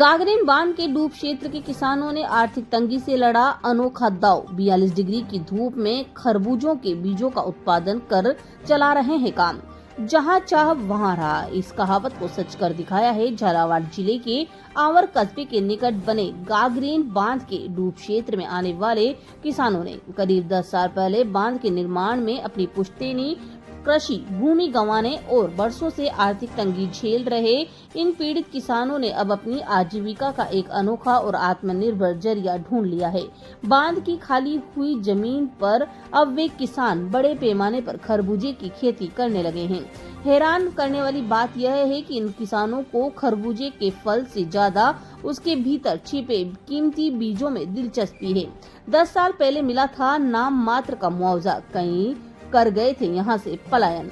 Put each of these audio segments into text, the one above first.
गागरेन बांध के डूब क्षेत्र के किसानों ने आर्थिक तंगी से लड़ा अनोखा दांव। 42 डिग्री की धूप में खरबूजों के बीजों का उत्पादन कर चला रहे हैं काम। जहां चाह वहां रहा, इस कहावत को सच कर दिखाया है झालावाड़ जिले के आवर कस्बे के निकट बने गागरेन बांध के डूब क्षेत्र में आने वाले किसानों ने। करीब 10 साल पहले बांध के निर्माण में अपनी पुश्तैनी कृषि भूमि गंवाने और वर्षों से आर्थिक तंगी झेल रहे इन पीड़ित किसानों ने अब अपनी आजीविका का एक अनोखा और आत्मनिर्भर जरिया ढूंढ लिया है। बांध की खाली हुई जमीन पर अब वे किसान बड़े पैमाने पर खरबूजे की खेती करने लगे हैं। हैरान करने वाली बात यह है कि इन किसानों को खरबूजे के फल से ज्यादा उसके भीतर छिपे कीमती बीजों में दिलचस्पी है। 10 साल पहले मिला था नाम मात्र का मुआवजा, कई कर गए थे यहाँ से पलायन।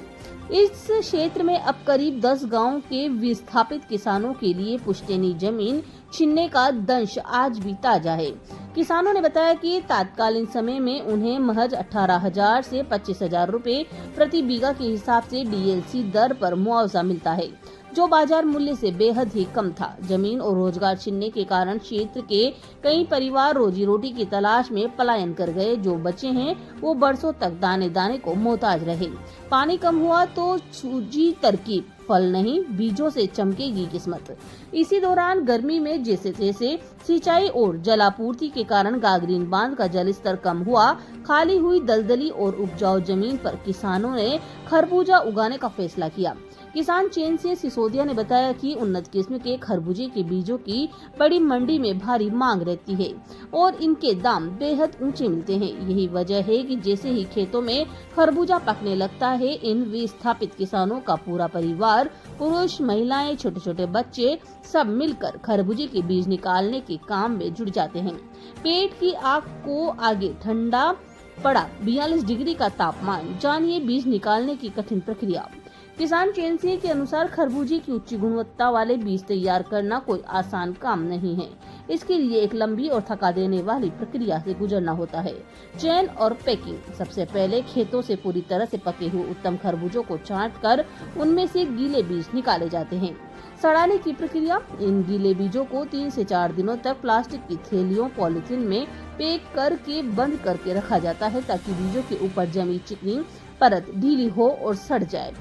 इस क्षेत्र में अब करीब 10 गांव के विस्थापित किसानों के लिए पुश्तैनी जमीन छीनने का दंश आज भी ताजा है। किसानों ने बताया कि तत्कालीन समय में उन्हें महज 18,000 से 25,000 रुपए प्रति बीघा के हिसाब से डीएलसी दर पर मुआवजा मिलता है, जो बाजार मूल्य से बेहद ही कम था। जमीन और रोजगार छीनने के कारण क्षेत्र के कई परिवार रोजी रोटी की तलाश में पलायन कर गए। जो बचे हैं वो बरसों तक दाने दाने को मोहताज रहे। पानी कम हुआ तो सूझी तरकीब, फल नहीं बीजों से चमकेगी किस्मत। इसी दौरान गर्मी में जैसे तैसे सिंचाई और जलापूर्ति के कारण गागरेन बांध का जलस्तर कम हुआ। खाली हुई दलदली और उपजाऊ जमीन पर किसानों ने खरबूजा उगाने का फैसला किया। किसान चैन से सिसोदिया ने बताया कि उन्नत किस्म के खरबूजे के बीजों की बड़ी मंडी में भारी मांग रहती है और इनके दाम बेहद ऊंचे मिलते हैं। यही वजह है कि जैसे ही खेतों में खरबूजा पकने लगता है, इन विस्थापित किसानों का पूरा परिवार, पुरुष, महिलाएं, छोटे छोटे बच्चे सब मिलकर खरबूजे के बीज निकालने के काम में जुट जाते हैं। पेट की आग को आगे ठंडा पड़ा 42 डिग्री का तापमान, जानिए बीज निकालने की कठिन प्रक्रिया। किसान चैनसी के अनुसार खरबूजे की उच्च गुणवत्ता वाले बीज तैयार करना कोई आसान काम नहीं है। इसके लिए एक लंबी और थका देने वाली प्रक्रिया से गुजरना होता है। चैन और पैकिंग। सबसे पहले खेतों से पूरी तरह से पके हुए उत्तम खरबूजों को छांटकर उनमें से गीले बीज निकाले जाते हैं। सड़ाने की प्रक्रिया। इन गीले बीजों को 3 से 4 दिनों तक प्लास्टिक की थैलियों, पॉलीथीन में पैक करके बंद करके रखा जाता है ताकि बीजों के ऊपर जमी चिकनी परत ढीली हो और सड़ जाए।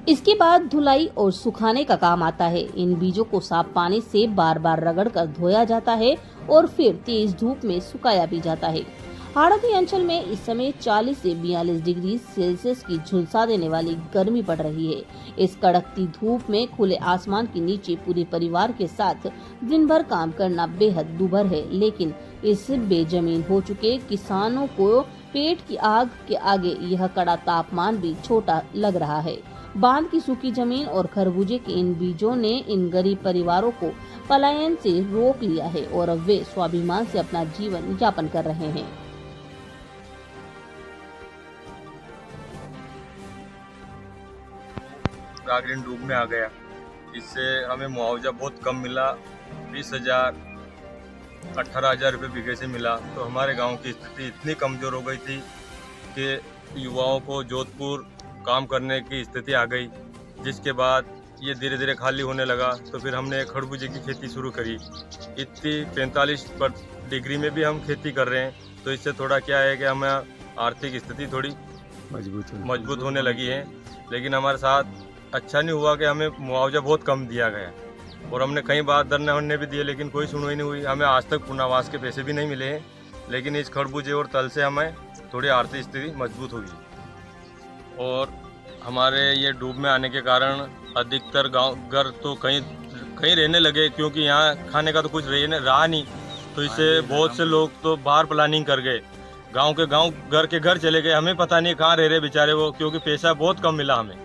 इसके बाद धुलाई और सुखाने का काम आता है। इन बीजों को साफ पानी से बार बार रगड़कर धोया जाता है और फिर तेज धूप में सुखाया भी जाता है। हाड़ौती अंचल में इस समय 40 से 42 डिग्री सेल्सियस की झुलसा देने वाली गर्मी पड़ रही है। इस कड़कती धूप में खुले आसमान के नीचे पूरे परिवार के साथ दिन भर काम करना बेहद दूभर है, लेकिन इस बेजमीन हो चुके किसानों को पेट की आग के आगे यह कड़ा तापमान भी छोटा लग रहा है। बांध की सूखी जमीन और खरबूजे के इन बीजों ने इन गरीब परिवारों को पलायन से रोक लिया है और अब वे स्वाभिमान से अपना जीवन यापन कर रहे हैं। गागरेन डूब में आ गया, इससे हमें मुआवजा बहुत कम मिला। 20,000 18,000 रुपये बीघे से मिला। तो हमारे गांव की स्थिति इतनी कमज़ोर हो गई थी कि युवाओं को जोधपुर काम करने की स्थिति आ गई। जिसके बाद ये धीरे धीरे खाली होने लगा, तो फिर हमने खरबूजे की खेती शुरू करी। इतनी 45 डिग्री में भी हम खेती कर रहे हैं, तो इससे थोड़ा क्या है कि हमें आर्थिक स्थिति थोड़ी मजबूत होने लगी है। लेकिन हमारे साथ अच्छा नहीं हुआ कि हमें मुआवजा बहुत कम दिया गया और हमने कई बार धरने भी दिए, लेकिन कोई सुनवाई नहीं हुई। हमें आज तक पुनर्वास के पैसे भी नहीं मिले हैं। लेकिन इस खरबूजे और तल से हमें थोड़ी आर्थिक स्थिति मजबूत होगी। और हमारे ये डूब में आने के कारण अधिकतर गांव घर तो कहीं रहने लगे, क्योंकि यहाँ खाने का तो कुछ रहा नहीं। तो इससे बहुत से लोग तो बाहर प्लानिंग कर गए, गांव के गांव घर के घर चले गए। हमें पता नहीं कहाँ रह रहे बेचारे वो, क्योंकि पैसा बहुत कम मिला हमें।